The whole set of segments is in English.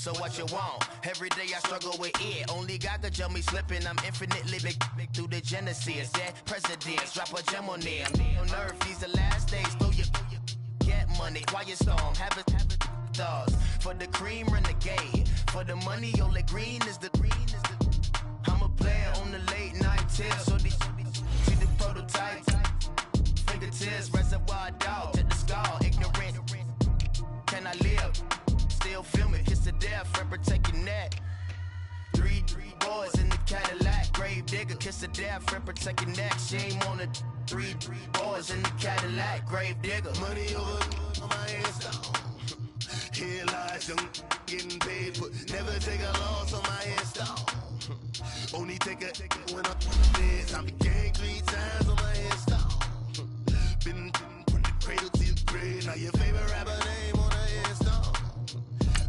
so what you want? Every day I struggle with it. Only God could jump me slipping. I'm infinitely big through the Genesis. Yeah, presidents, drop a gem on them. On earth, these the last days. Throw your get money, quiet storm, have it stars. For the cream, renegade. For the money, only green is the I'm a player on the late night tips. So these see the prototype. Fingertips, reservoir dog, to the skull, ignorant. Can I live? Still feel me, kiss to death, friend protect your neck. Three boys in the Cadillac, grave digger, kiss to death, friend protect your neck. Shame on the three boys in the Cadillac, grave digger. Money over on my headstone. Here lies young, getting paid, but never take a loss on my headstone. Only take a when I'm this. I'm gang 3 times on my headstone. Been from the cradle to the grave. Now your favorite rapper name on a headstone.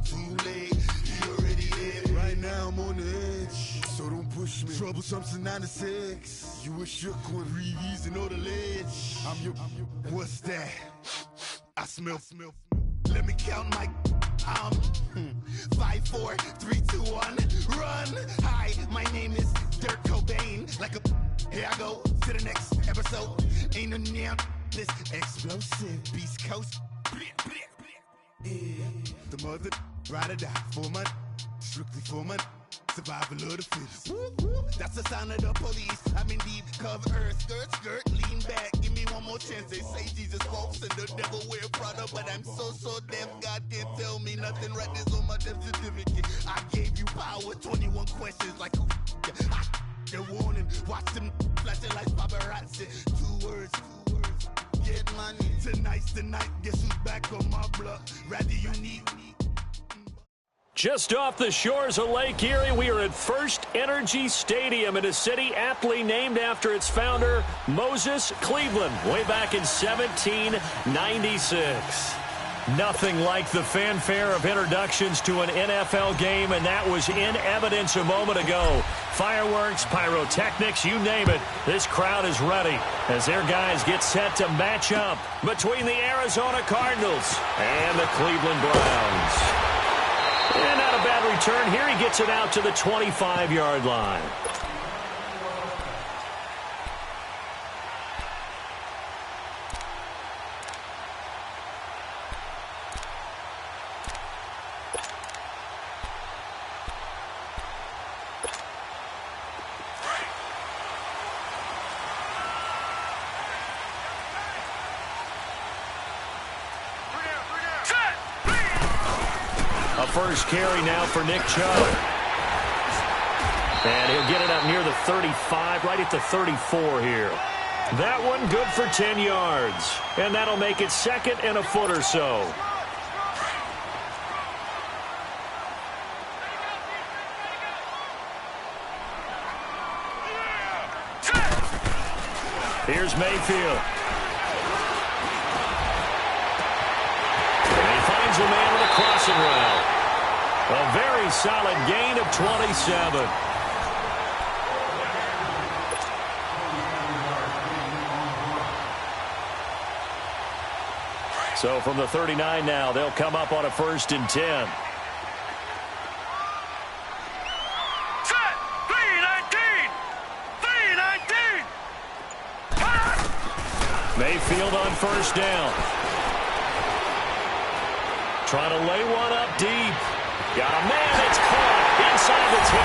Too late, you already dead. Right now I'm on the edge, so don't push me. Troublesome since 96. You a shook one, breathe and know the ledge. I'm your. What's that? I smell. Let me count my. 5, 4, 3, 2, 1, run. Hi, my name is Dirk Cobain. Like a. Here I go to the next episode. Ain't no damn this explosive Beast Coast. The mother ride or die for my strictly for my survival of the fittest. That's the sound of the police. I'm in deep cover earth, skirt, lean back. Give me one more chance. They say Jesus walks and the devil wear Prada, but I'm so deaf. God can't tell me nothing. Right this on my death certificate. I gave you power. 21 questions like who? The warning. Watch them flashing like paparazzi. 2 words. Get money. Tonight's the night. Guess who's back on my block? Rather you need me. Just off the shores of Lake Erie, we are at First Energy Stadium in a city aptly named after its founder, Moses Cleveland, way back in 1796. Nothing like the fanfare of introductions to an NFL game, and that was in evidence a moment ago. Fireworks, pyrotechnics, you name it. This crowd is ready as their guys get set to match up between the Arizona Cardinals and the Cleveland Browns. And not a bad return here. He gets it out to the 25-yard line. First carry now for Nick Chubb. And he'll get it up near the 35, right at the 34 here. That one good for 10 yards. And that'll make it 2nd and a foot or so. Here's Mayfield. And he finds a man with a crossing route. A very solid gain of 27. So from the 39 now, they'll come up on a 1st and 10. Mayfield on 1st down. Trying to lay one up deep. Got a man that's caught inside the 10.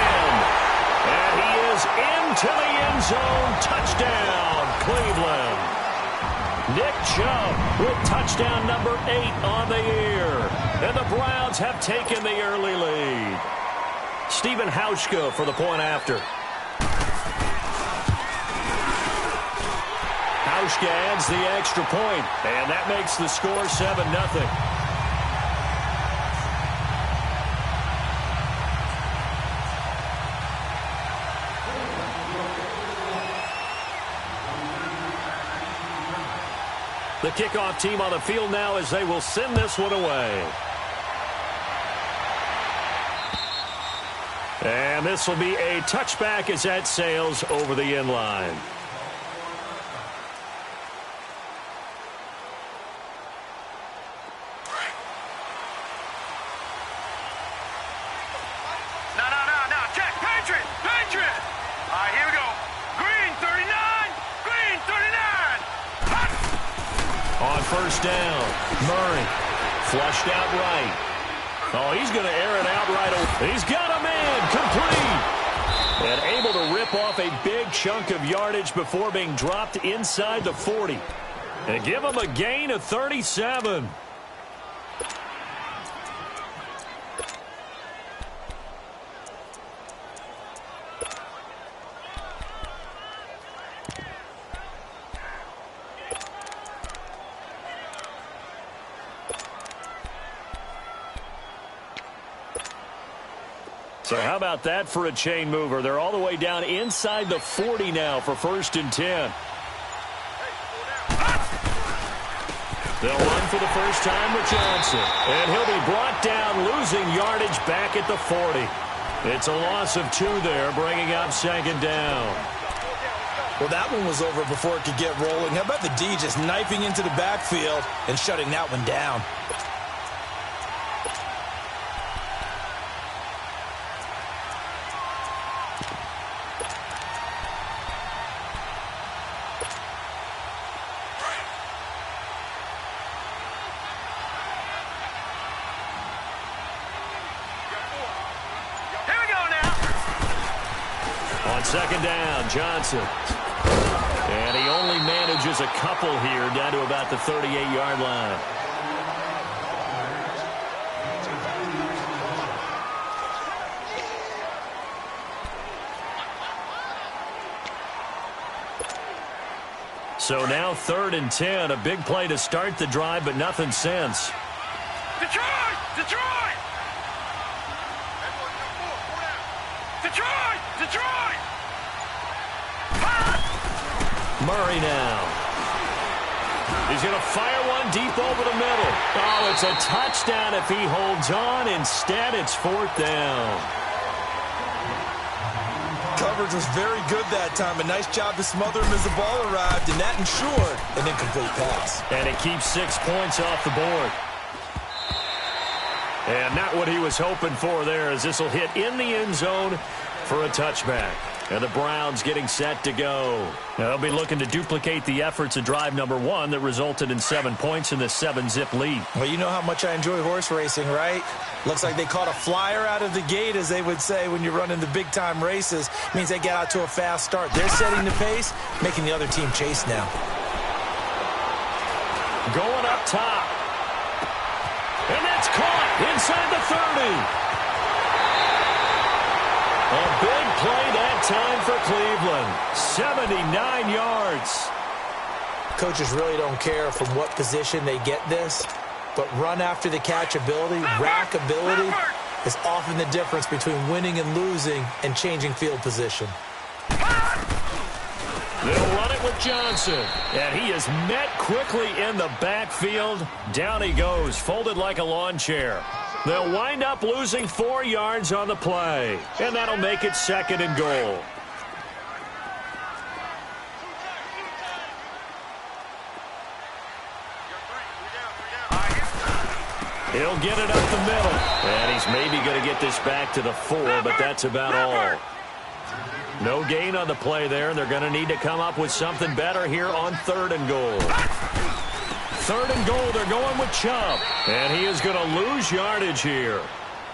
And he is into the end zone. Touchdown, Cleveland. Nick Chubb with touchdown number 8 on the year. And the Browns have taken the early lead. Stephen Hauschka for the point after. Hauschka adds the extra point, and that makes the score 7-0. The kickoff team on the field now as they will send this one away. And this will be a touchback as that sails over the end line. On first down, Murray flushed out right. Oh, he's going to air it out right away. He's got a man complete. And able to rip off a big chunk of yardage before being dropped inside the 40. And give him a gain of 37. So how about that for a chain mover? They're all the way down inside the 40 now for 1st and 10. They'll run for the first time with Johnson. And he'll be brought down, losing yardage back at the 40. It's a loss of 2 there, bringing up 2nd down. Well, that one was over before it could get rolling. How about the D just knifing into the backfield and shutting that one down? On 2nd down, Johnson. And he only manages a couple here down to about the 38-yard line. So now 3rd and 10, a big play to start the drive, but nothing since. Detroit! Detroit! Detroit! Detroit! Murray now. He's going to fire one deep over the middle. Oh, it's a touchdown if he holds on. Instead, it's 4th down. Coverage was very good that time. A nice job to smother him as the ball arrived, and that ensured an incomplete pass. And it keeps 6 points off the board. And not what he was hoping for there, as this will hit in the end zone for a touchback. And the Browns getting set to go. They'll be looking to duplicate the efforts of drive number 1 that resulted in 7 points in the 7-zip lead. Well, you know how much I enjoy horse racing, right? Looks like they caught a flyer out of the gate, as they would say when you're running the big-time races. Means they get out to a fast start. They're setting the pace, making the other team chase now. Going up top. And that's caught inside the 30. A big play that time for Cleveland. 79 yards. Coaches really don't care from what position they get this, but run after the catch ability, rack ability, is often the difference between winning and losing and changing field position. They'll run it with Johnson. And he is met quickly in the backfield. Down he goes, folded like a lawn chair. They'll wind up losing 4 yards on the play. And that'll make it 2nd and goal. He'll get it up the middle. And he's maybe going to get this back to the 4, but that's about all. No gain on the play there, and they're going to need to come up with something better here on 3rd and goal. 3rd and goal, they're going with Chubb. And he is going to lose yardage here.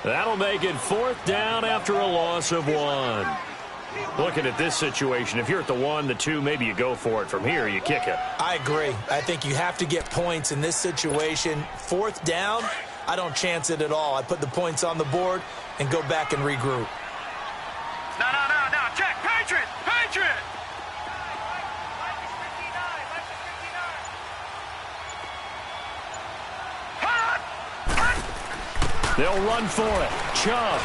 That'll make it 4th down after a loss of 1. Looking at this situation, if you're at the 1, the 2, maybe you go for it. From here, you kick it. I agree. I think you have to get points in this situation. 4th down, I don't chance it at all. I put the points on the board and go back and regroup. No. Check. Patriot! Patriot! They'll run for it. Chubb.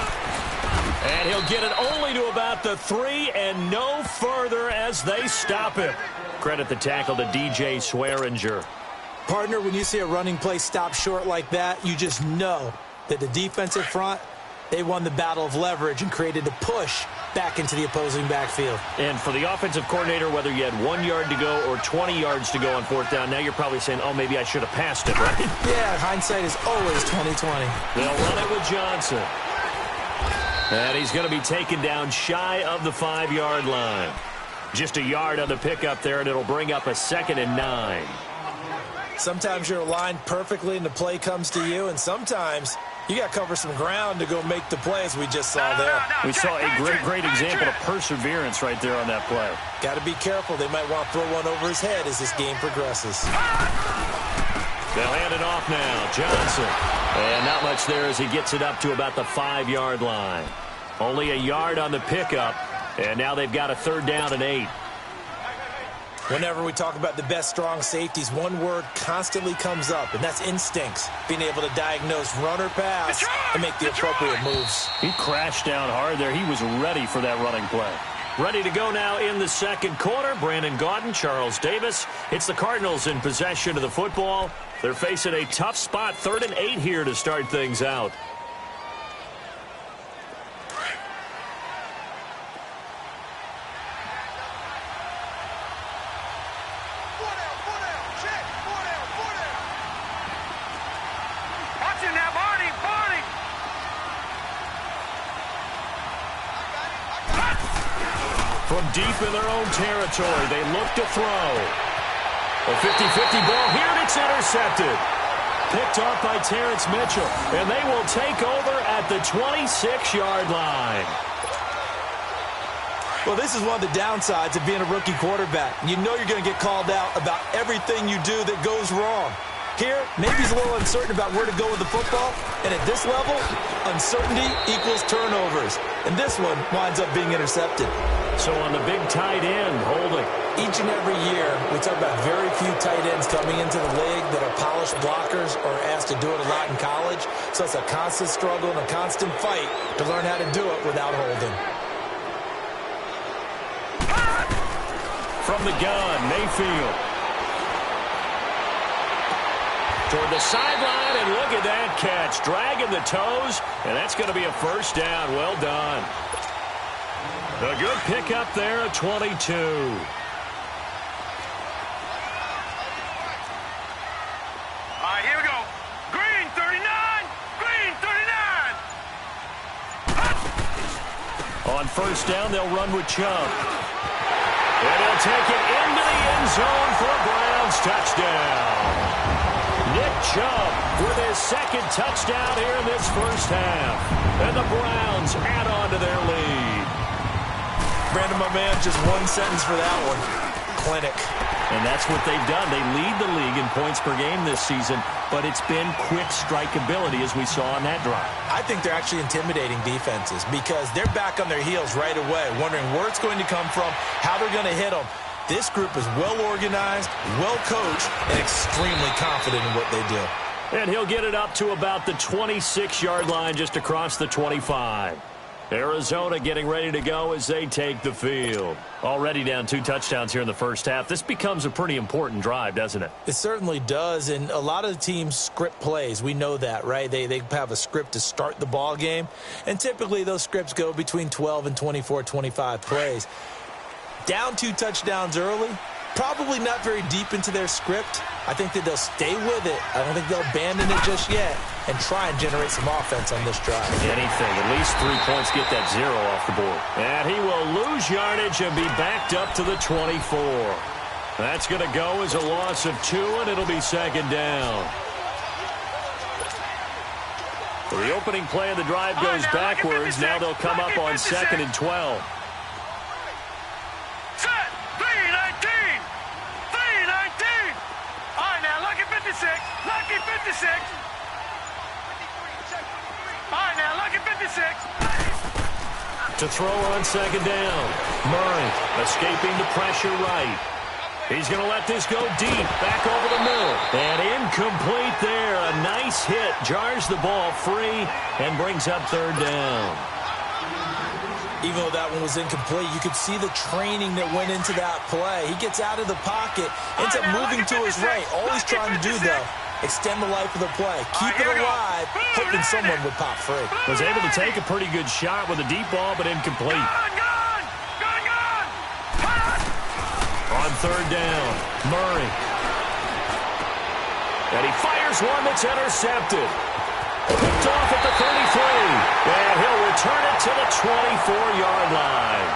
And he'll get it only to about the 3 and no further as they stop him. Credit the tackle to DJ Swearinger. Partner, when you see a running play stop short like that, you just know that the defensive front, they won the battle of leverage and created a push back into the opposing backfield. And for the offensive coordinator, whether you had 1 yard to go or 20 yards to go on 4th down, now you're probably saying, oh, maybe I should have passed it, right? Yeah, hindsight is always 20/20. They'll run it with Johnson. And he's going to be taken down shy of the 5-yard line. Just a yard on the pickup there, and it'll bring up a 2nd and 9. Sometimes you're aligned perfectly and the play comes to you, and sometimes you got to cover some ground to go make the play, as we just saw there. We saw a great example of perseverance right there on that play. Got to be careful. They might want to throw one over his head as this game progresses. They'll hand it off now. Johnson. And not much there as he gets it up to about the 5-yard line. Only a yard on the pickup, and now they've got a 3rd down and 8. Whenever we talk about the best strong safeties, one word constantly comes up, and that's instincts. Being able to diagnose run or pass and make the appropriate moves. He crashed down hard there. He was ready for that running play. Ready to go now in the second quarter. Brandon Gaudin, Charles Davis. It's the Cardinals in possession of the football. They're facing a tough spot, 3rd and 8 here to start things out. From deep in their own territory, they look to throw. A 50-50 ball here, and it's intercepted. Picked off by Terrence Mitchell, and they will take over at the 26-yard line. Well, this is one of the downsides of being a rookie quarterback. You know you're going to get called out about everything you do that goes wrong. Here, maybe he's a little uncertain about where to go with the football, and at this level, uncertainty equals turnovers. And this one winds up being intercepted. So on the big tight end, holding. Each and every year, we talk about very few tight ends coming into the league that are polished blockers or asked to do it a lot in college. So it's a constant struggle and a constant fight to learn how to do it without holding. From the gun, Mayfield. Toward the sideline, and look at that catch. Dragging the toes, and that's going to be a 1st down. Well done. A good pickup there at 22. All right, here we go. Green, 39. Green, 39. On 1st down, they'll run with Chubb. And he'll take it into the end zone for a Browns touchdown. Nick Chubb with his 2nd touchdown here in this 1st half. And the Browns add on to their lead. Brandon, my man, just one sentence for that one. Clinic. And that's what they've done. They lead the league in points per game this season, but it's been quick strikeability as we saw on that drive. I think they're actually intimidating defenses because they're back on their heels right away, wondering where it's going to come from, how they're going to hit them. This group is well organized, well coached, and extremely confident in what they do. And he'll get it up to about the 26-yard line just across the 25. Arizona getting ready to go as they take the field. Already down 2 touchdowns here in the 1st half. This becomes a pretty important drive, doesn't it? It certainly does, and a lot of the teams script plays. We know that, right? They have a script to start the ball game, and typically those scripts go between 12 and 24, 25 plays. Down 2 touchdowns early, probably not very deep into their script. I think that they'll stay with it. I don't think they'll abandon it just yet and try and generate some offense on this drive. Anything. At least 3 points, get that 0 off the board. And he will lose yardage and be backed up to the 24. That's going to go as a loss of 2, and it'll be 2nd down. So the opening play of the drive goes backwards. Now they'll come up on 2nd and 12. Lucky 56. All right, now, lucky 56. To throw on 2nd down. Murray escaping the pressure right. He's going to let this go deep, back over the middle. And incomplete there. A nice hit. Jars the ball free and brings up 3rd down. Even though that one was incomplete, you could see the training that went into that play. He gets out of the pocket, ends up moving to his right. All he's trying to do, though, extend the life of the play. Keep it alive, hoping someone would pop free. Was able to take a pretty good shot with a deep ball, but incomplete. On 3rd down, Murray. And he fires one that's intercepted. Picked off at the 33. And he'll return it to the 24-yard line.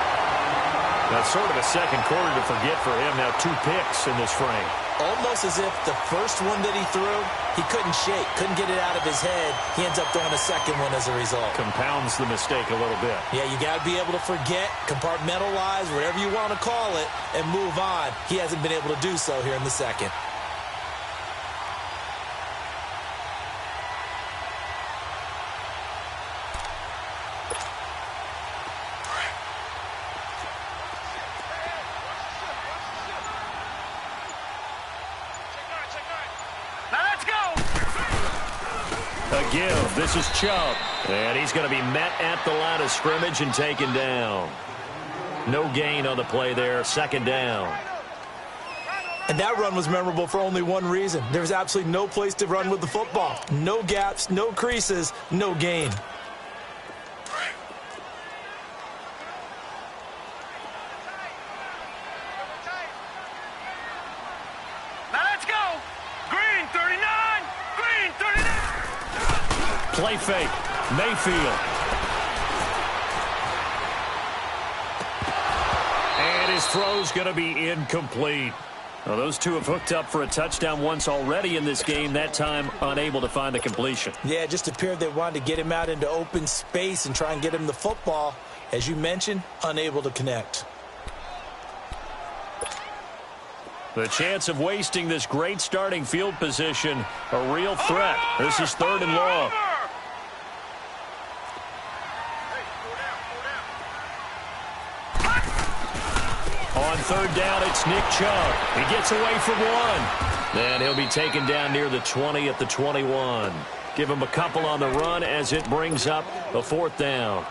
39. That's sort of a second quarter to forget for him. Now 2 picks in this frame. Almost as if the first one that he threw, he couldn't shake, couldn't get it out of his head. He ends up throwing a second one as a result. Compounds the mistake a little bit. Yeah, you got to be able to forget, compartmentalize, whatever you want to call it, and move on. He hasn't been able to do so here in the second. Give. This is Chubb. And he's going to be met at the line of scrimmage and taken down. No gain on the play there. Second down. And that run was memorable for only one reason. There was absolutely no place to run with the football. No gaps, no creases, no gain. Play fake. Mayfield. And his throw's going to be incomplete. Well, those two have hooked up for a touchdown once already in this game, that time unable to find the completion. Yeah, it just appeared they wanted to get him out into open space and try and get him the football. As you mentioned, unable to connect. The chance of wasting this great starting field position, a real threat. This is 3rd and long. On 3rd down, it's Nick Chubb. He gets away from one. And he'll be taken down near the 20 at the 21. Give him a couple on the run as it brings up a 4th down.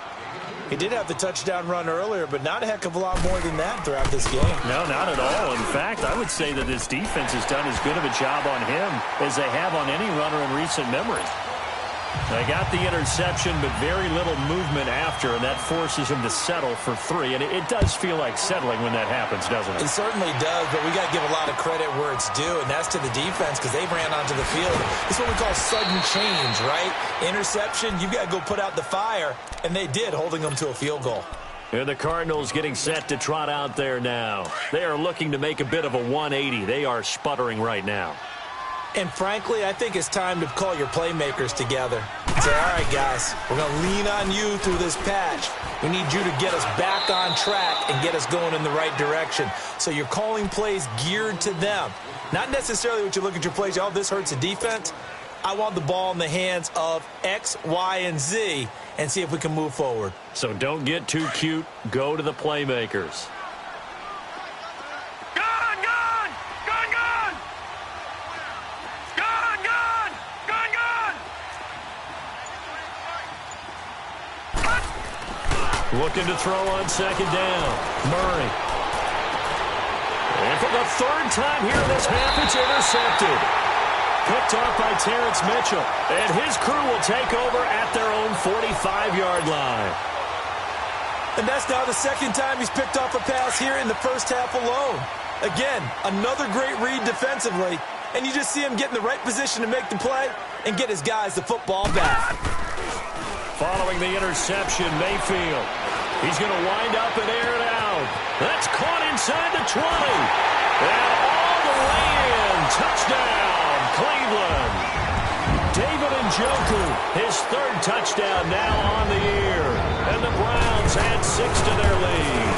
He did have the touchdown run earlier, but not a heck of a lot more than that throughout this game. No, not at all. In fact, I would say that this defense has done as good of a job on him as they have on any runner in recent memory. They got the interception, but very little movement after, and that forces him to settle for 3. And it does feel like settling when that happens, doesn't it? It certainly does, but we got to give a lot of credit where it's due, and that's to the defense because they ran onto the field. It's what we call sudden change, right? Interception, you've got to go put out the fire, and they did, holding them to a field goal. And the Cardinals getting set to trot out there now. They are looking to make a bit of a 180. They are sputtering right now. And frankly, I think it's time to call your playmakers together. Say, all right, guys, we're going to lean on you through this patch. We need you to get us back on track and get us going in the right direction. So you're calling plays geared to them. Not necessarily what you look at your plays, oh, this hurts the defense. I want the ball in the hands of X, Y, and Z and see if we can move forward. So don't get too cute. Go to the playmakers. Looking to throw on 2nd down. Murray. And for the 3rd time here in this half, it's intercepted. Picked off by Terrence Mitchell. And his crew will take over at their own 45-yard line. And that's now the 2nd time he's picked off a pass here in the first half alone. Again, another great read defensively. And you just see him get in the right position to make the play and get his guys the football back. Following the interception, Mayfield. He's going to wind up and air it out. That's caught inside the 20. And all the way in. Touchdown, Cleveland. David Njoku, his 3rd touchdown now on the year. And the Browns add 6 to their lead.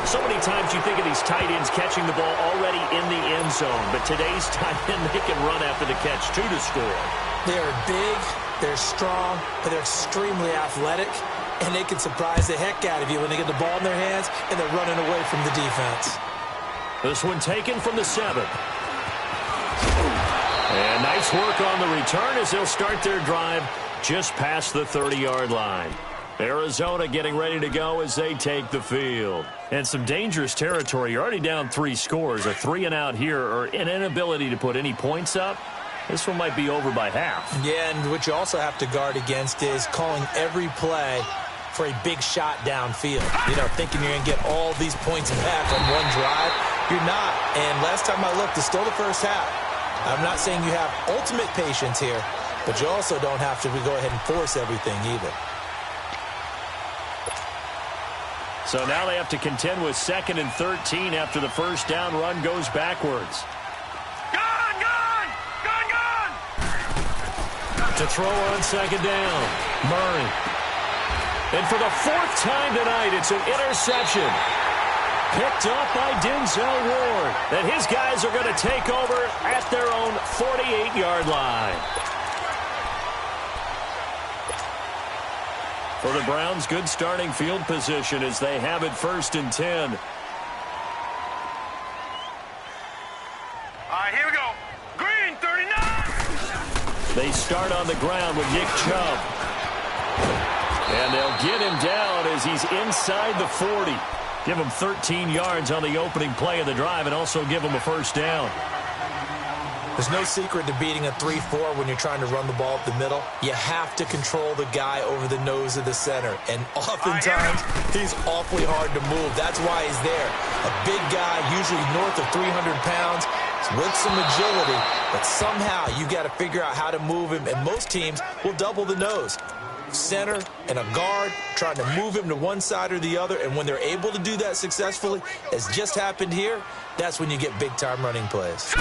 So many times you think of these tight ends catching the ball already in the end zone. But today's tight end, they can run after the catch, too, to score. They are big. They're strong, but they're extremely athletic, and they can surprise the heck out of you when they get the ball in their hands and they're running away from the defense. This one taken from the 7th. And nice work on the return as they'll start their drive just past the 30-yard line. Arizona getting ready to go as they take the field. And some dangerous territory. You're already down 3 scores. A 3-and-out here or an inability to put any points up. This one might be over by half. Yeah, and what you also have to guard against is calling every play for a big shot downfield. You know, thinking you're going to get all these points back on one drive. You're not. And last time I looked, it's still the first half. I'm not saying you have ultimate patience here, but you also don't have to go ahead and force everything either. So now they have to contend with 2nd and 13 after the first down run goes backwards. To throw on 2nd down, Murray. And for the 4th time tonight, it's an interception. Picked up by Denzel Ward. And his guys are going to take over at their own 48-yard line. For the Browns, good starting field position as they have it 1st and 10. All right, here we go. Green, 39. They start on the ground with Nick Chubb. And they'll get him down as he's inside the 40. Give him 13 yards on the opening play of the drive and also give him a first down. There's no secret to beating a 3-4 when you're trying to run the ball up the middle. You have to control the guy over the nose of the center. And oftentimes, he's awfully hard to move. That's why he's there. A big guy, usually north of 300 pounds, with some agility. But somehow, you've got to figure out how to move him. And most teams will double the nose. Center and a guard trying to move him to one side or the other. And when they're able to do that successfully, as just happened here, that's when you get big-time running plays.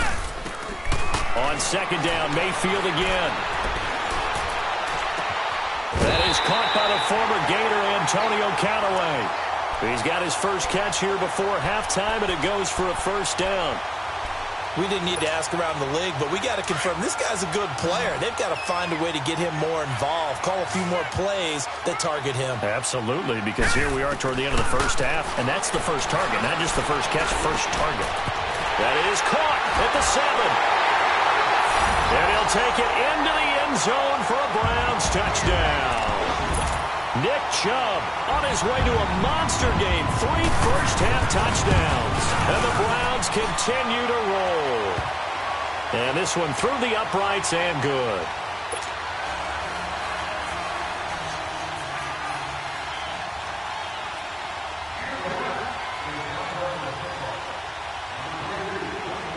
On 2nd down, Mayfield again. That is caught by the former Gator, Antonio Callaway. He's got his first catch here before halftime, and it goes for a first down. We didn't need to ask around the league, but we got to confirm this guy's a good player. They've got to find a way to get him more involved, call a few more plays that target him. Absolutely, because here we are toward the end of the first half, and that's the first target, not just the first catch, first target. That is caught at the 7. And he'll take it into the end zone for a Browns touchdown. Nick Chubb on his way to a monster game. 3 first-half touchdowns. And the Browns continue to roll. And this one through the uprights and good.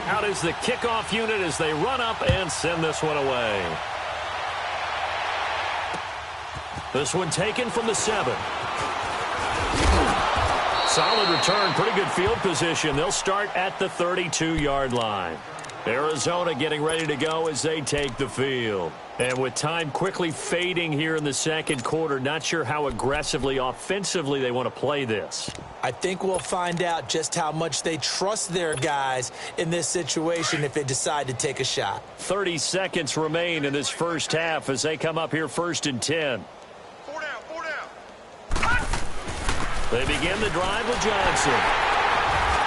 Out is the kickoff unit as they run up and send this one away. This one taken from the 7. Solid return, pretty good field position. They'll start at the 32-yard line. Arizona getting ready to go as they take the field. And with time quickly fading here in the second quarter, not sure how aggressively, offensively they want to play this. I think we'll find out just how much they trust their guys in this situation if they decide to take a shot. 30 seconds remain in this first half as they come up here 1st and 10. 4 down, 4 down. They begin the drive with Johnson.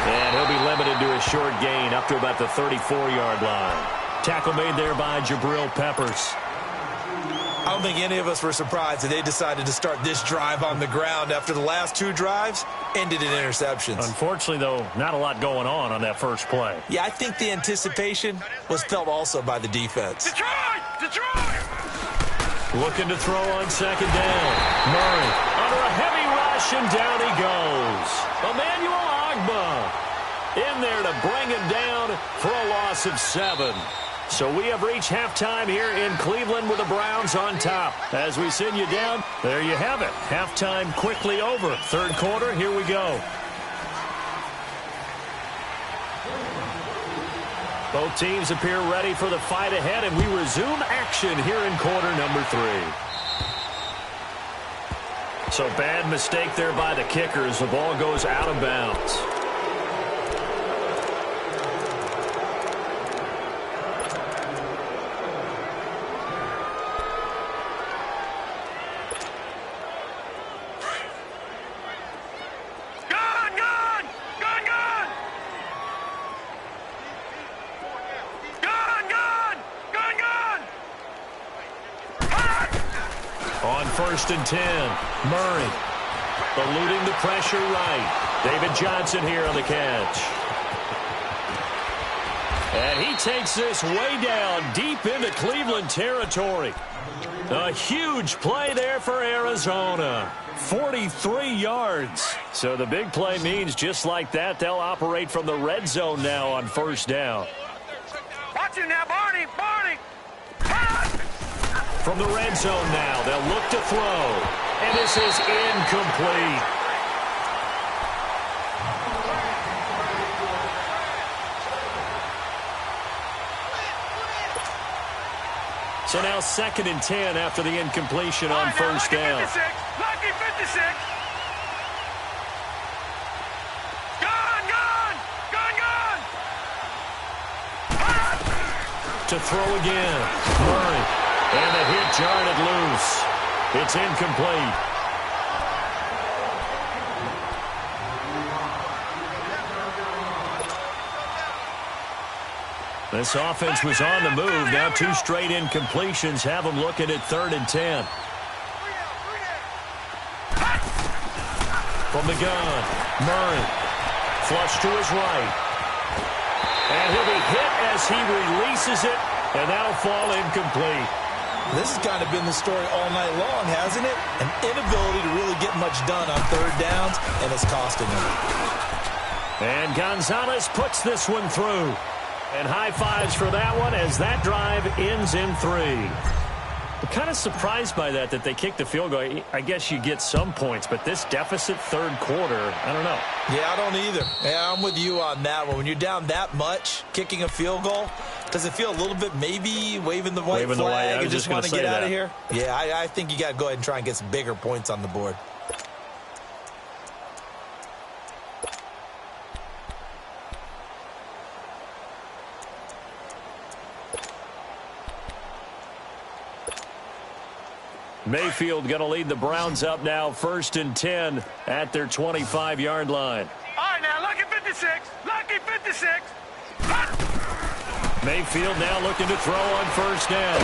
And he'll be limited to a short gain up to about the 34-yard line. Tackle made there by Jabril Peppers. I don't think any of us were surprised that they decided to start this drive on the ground after the last 2 drives ended in interceptions. Unfortunately, though, not a lot going on that first play. Yeah, I think the anticipation was felt also by the defense. Detroit! Detroit! Looking to throw on 2nd down. Murray under a heavy rush, and down he goes. Emmanuel Ogbah in there to bring him down for a loss of 7. So we have reached halftime here in Cleveland with the Browns on top. As we send you down, there you have it. Halftime quickly over. Third quarter, here we go. Both teams appear ready for the fight ahead, and we resume action here in quarter number 3. So bad mistake there by the kickers. The ball goes out of bounds. On 1st and 10, Murray eluding the pressure right. David Johnson here on the catch. And he takes this way down deep into Cleveland territory. A huge play there for Arizona. 43 yards. So the big play means just like that, they'll operate from the red zone now on 1st down. Watch him now, Barney! Barney! From the red zone now, they'll look to throw. And this is incomplete. So now 2nd and 10 after the incompletion on first down. Lucky 56. Gone. To throw again. Murray. And the hit jarred it loose. It's incomplete. This offense was on the move. Now 2 straight incompletions have them looking at 3rd and 10. From the gun, Murray. Flush to his right. And he'll be hit as he releases it, and that'll fall incomplete. This has kind of been the story all night long, hasn't it? An inability to really get much done on 3rd downs, and it's costing him. And Gonzalez puts this one through. And high fives for that one as that drive ends in 3. I'm kind of surprised by that they kicked the field goal. I guess you get some points, but this deficit 3rd quarter, I don't know. Yeah, I don't either. Yeah, I'm with you on that one. When you're down that much, kicking a field goal, does it feel a little bit maybe waving the white flag and just want to get out of here? Yeah, I think you got to go ahead and try and get some bigger points on the board. Mayfield going to lead the Browns up now, 1st and 10 at their 25-yard line. All right, now, lucky 56. Lucky 56. Mayfield now looking to throw on 1st down.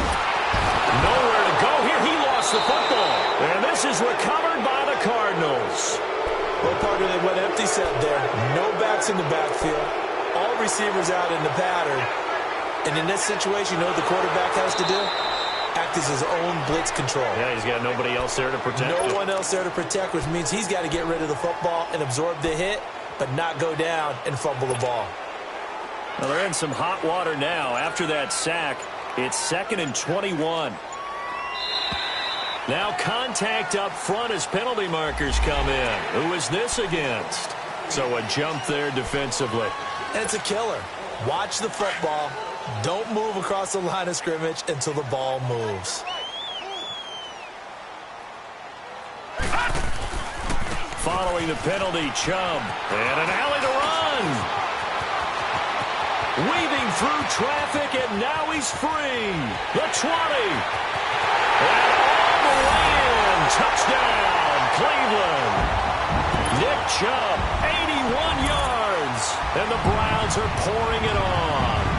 Nowhere to go here. He lost the football. And this is recovered by the Cardinals. Well, Parker, they went empty set there. No backs in the backfield. All receivers out in the pattern. And in this situation, you know what the quarterback has to do? Act as his own blitz control. Yeah, he's got nobody else there to protect No him. one else there to protect, which means he's got to get rid of the football and absorb the hit, but not go down and fumble the ball. Well, they're in some hot water now. After that sack, it's 2nd and 21. Now contact up front as penalty markers come in. Who is this against? So a jump there defensively. And it's a killer. Watch the football. Don't move across the line of scrimmage until the ball moves. Following the penalty, Chubb. And an alley to run. Weaving through traffic, and now he's free. The 20. And all the way in. Touchdown, Cleveland. Nick Chubb, 81 yards. And the Browns are pouring it on.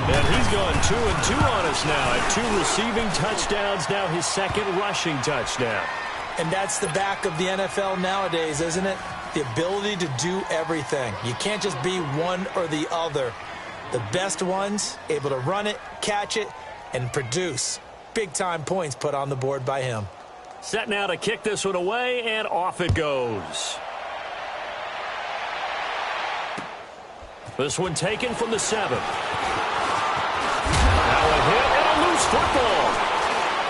And he's gone 2-2 on us now at 2 receiving touchdowns, now his 2nd rushing touchdown. And that's the back of the NFL nowadays, isn't it? The ability to do everything. You can't just be one or the other. The best ones, able to run it, catch it, and produce. Big-time points put on the board by him. Set now to kick this one away, and off it goes. This one taken from the 7. Now a hit and a loose football.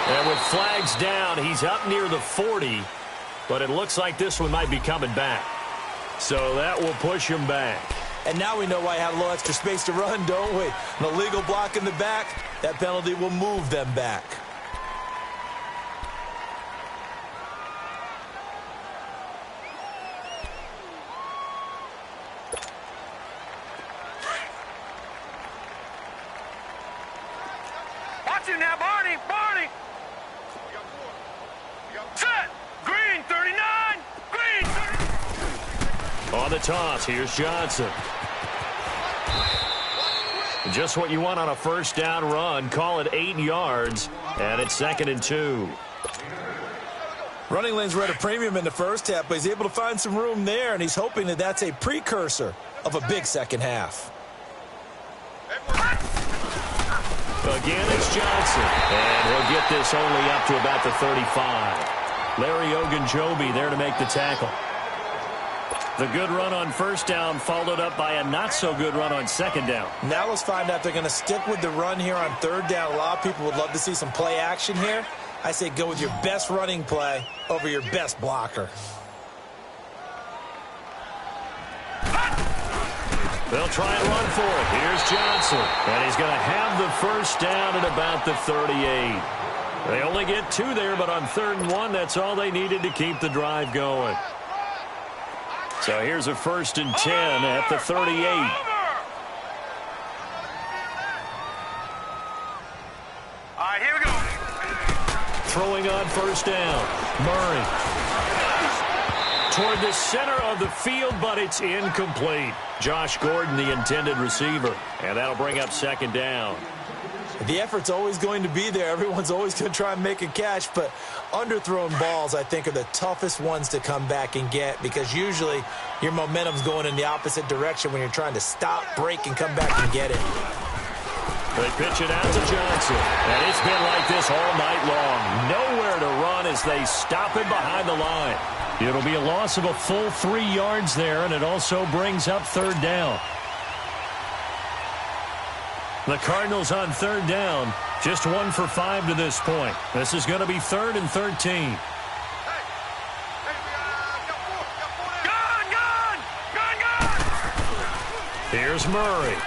And with flags down, he's up near the 40. But it looks like this one might be coming back. So that will push him back. And now we know why I had a little extra space to run, don't we? An illegal block in the back, that penalty will move them back. Watch it now, Barney. Barney. Set. Green, 39. Green, 39. On the toss, here's Johnson. Just what you want on a first down run. Call it 8 yards, and it's 2nd and 2. Running lanes were at a premium in the first half, but he's able to find some room there, and he's hoping that that's a precursor of a big second half. Again, it's Johnson. And he'll get this only up to about the 35. Larry Ogunjobi there to make the tackle. The good run on first down followed up by a not-so-good run on second down. Now let's find out if they're going to stick with the run here on third down. A lot of people would love to see some play action here. I say go with your best running play over your best blocker. They'll try and run for it. Here's Johnson. And he's going to have the first down at about the 38. They only get 2 there, but on 3rd and 1, that's all they needed to keep the drive going. So here's a 1st and 10 at the 38. All right, here we go. Throwing on 1st down. Murray. Toward the center of the field, but it's incomplete. Josh Gordon, the intended receiver. And that'll bring up 2nd down. The effort's always going to be there. Everyone's always going to try and make a catch, but underthrown balls, I think, are the toughest ones to come back and get because usually your momentum's going in the opposite direction when you're trying to stop, break, and come back and get it. They pitch it out to Johnson, and it's been like this all night long. Nowhere to run as they stop him behind the line. It'll be a loss of a full 3 yards there, and it also brings up 3rd down. The Cardinals on 3rd down, just 1 for 5 to this point. This is going to be 3rd and 13. Here's Murray.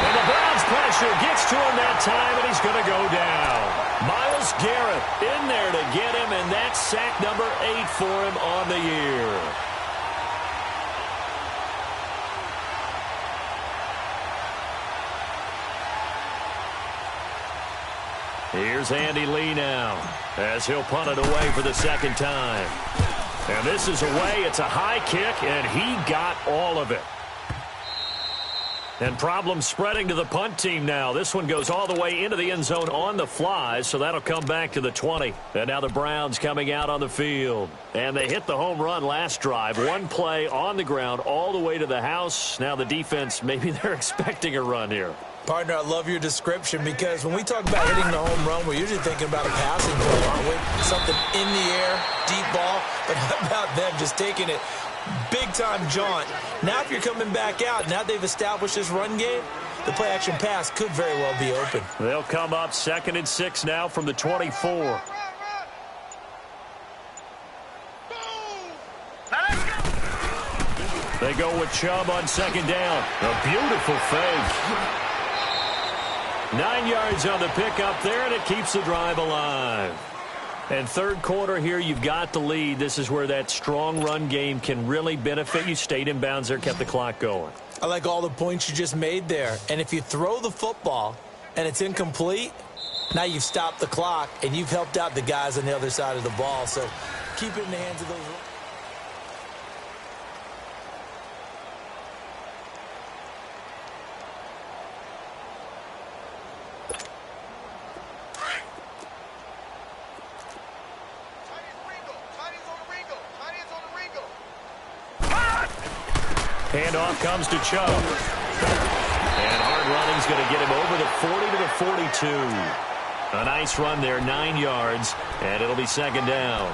And the Browns pressure gets to him that time, and he's going to go down. Myles Garrett in there to get him, and that's sack number 8 for him on the year. Here's Andy Lee now as he'll punt it away for the 2nd time. And this is away. It's a high kick, and he got all of it. And problems spreading to the punt team now. This one goes all the way into the end zone on the fly, so that'll come back to the 20. And now the Browns coming out on the field. And they hit the home run last drive. 1 play on the ground all the way to the house. Now the defense, maybe they're expecting a run here. Partner, I love your description because when we talk about hitting the home run, we're usually thinking about a passing play, aren't we? Something in the air, deep ball. But how about them just taking it big-time jaunt? Now if you're coming back out, now they've established this run game, the play-action pass could very well be open. They'll come up 2nd and 6 now from the 24. They go with Chubb on 2nd down. A beautiful fake. 9 yards on the pickup there, and it keeps the drive alive. And 3rd quarter here, you've got the lead. This is where that strong run game can really benefit you. Stayed in bounds there, kept the clock going. I like all the points you just made there. And if you throw the football and it's incomplete, now you've stopped the clock and you've helped out the guys on the other side of the ball. So keep it in the hands of those. Handoff comes to Chubb. And hard running's going to get him over the 40 to the 42. A nice run there, 9 yards, and it'll be 2nd down.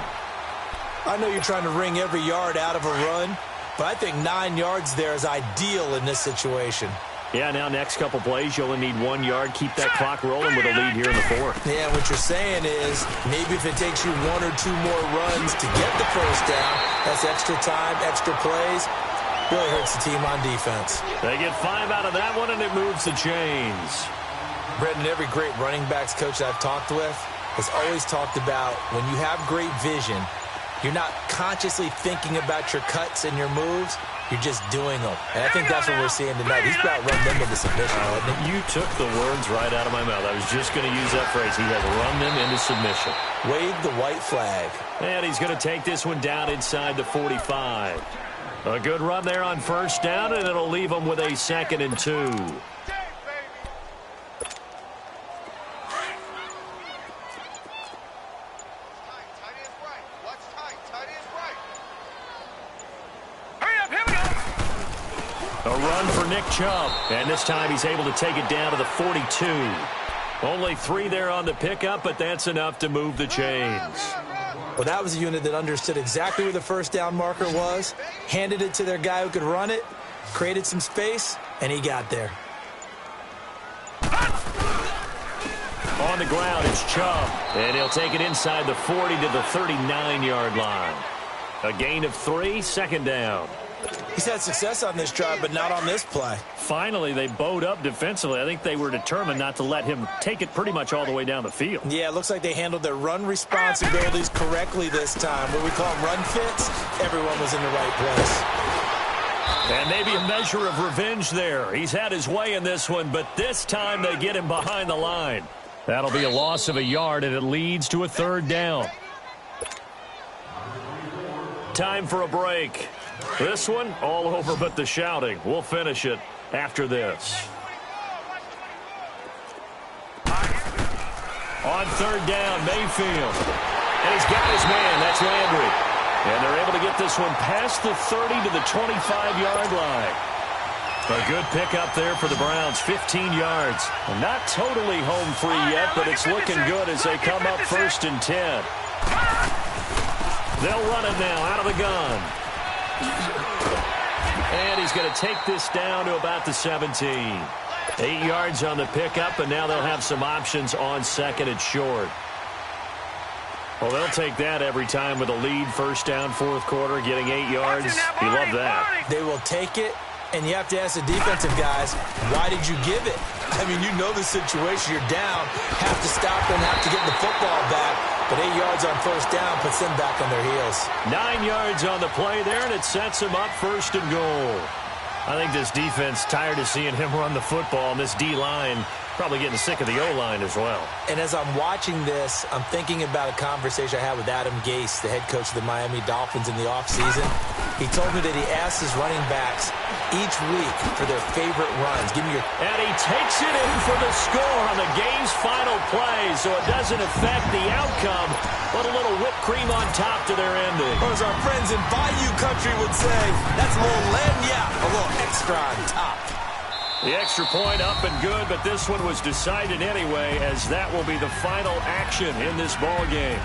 I know you're trying to wring every yard out of a run, but I think 9 yards there is ideal in this situation. Yeah, now next couple plays, you only need 1 yard. Keep that clock rolling with a lead here in the 4th. Yeah, what you're saying is maybe if it takes you 1 or 2 more runs to get the first down, that's extra time, extra plays. Really hurts the team on defense. They get 5 out of that one, and it moves the chains. Brendan, every great running backs coach I've talked with has always talked about when you have great vision, you're not consciously thinking about your cuts and your moves. You're just doing them. And I think that's what we're seeing tonight. He's about run them into submission, hasn't he? You took the words right out of my mouth. I was just going to use that phrase. He has run them into submission. Wave the white flag. And he's going to take this one down inside the 45. A good run there on 1st down, and it'll leave them with a 2nd and 2. A run for Nick Chubb, and this time he's able to take it down to the 42. Only 3 there on the pickup, but that's enough to move the chains. Well, that was a unit that understood exactly where the first down marker was, handed it to their guy who could run it, created some space, and he got there. On the ground, it's Chubb, and he'll take it inside the 40 to the 39-yard line. A gain of 3, 2nd down. He's had success on this drive, but not on this play. Finally, they bowed up defensively. I think they were determined not to let him take it pretty much all the way down the field. Yeah, it looks like they handled their run responsibilities correctly this time. What we call them run fits, everyone was in the right place. And maybe a measure of revenge there. He's had his way in this one, but this time they get him behind the line. That'll be a loss of a yard, and it leads to a third down. Time for a break. This one, all over but the shouting. We'll finish it after this. On third down, Mayfield. And he's got his man. That's Landry. And they're able to get this one past the 30 to the 25-yard line. A good pickup there for the Browns, 15 yards. And not totally home free yet, but it's looking good as they come up 1st and 10. They'll run it now out of the gun. And he's going to take this down to about the 17. 8 yards on the pickup, and now they'll have some options on 2nd and short. Well, they'll take that every time with a lead, 1st down, 4th quarter, getting 8 yards. You love that. They will take it, and you have to ask the defensive guys, why did you give it? I mean, you know the situation. You're down, have to stop them, have to get the football back. But 8 yards on 1st down puts them back on their heels. 9 yards on the play there, and it sets them up 1st and goal. I think this defense tired of seeing him run the football, and this D-line probably getting sick of the O-line as well. And as I'm watching this, I'm thinking about a conversation I had with Adam Gase, the head coach of the Miami Dolphins in the offseason. He told me that he asked his running backs each week for their favorite runs. Give me your... And he takes it in for the score on the game's final play, so it doesn't affect the outcome, but a little whipped cream on top to their ending. Or as our friends in Bayou Country would say, that's a little lagniappe, a little extra on top. The extra point up and good, but this one was decided anyway, as that will be the final action in this ball game.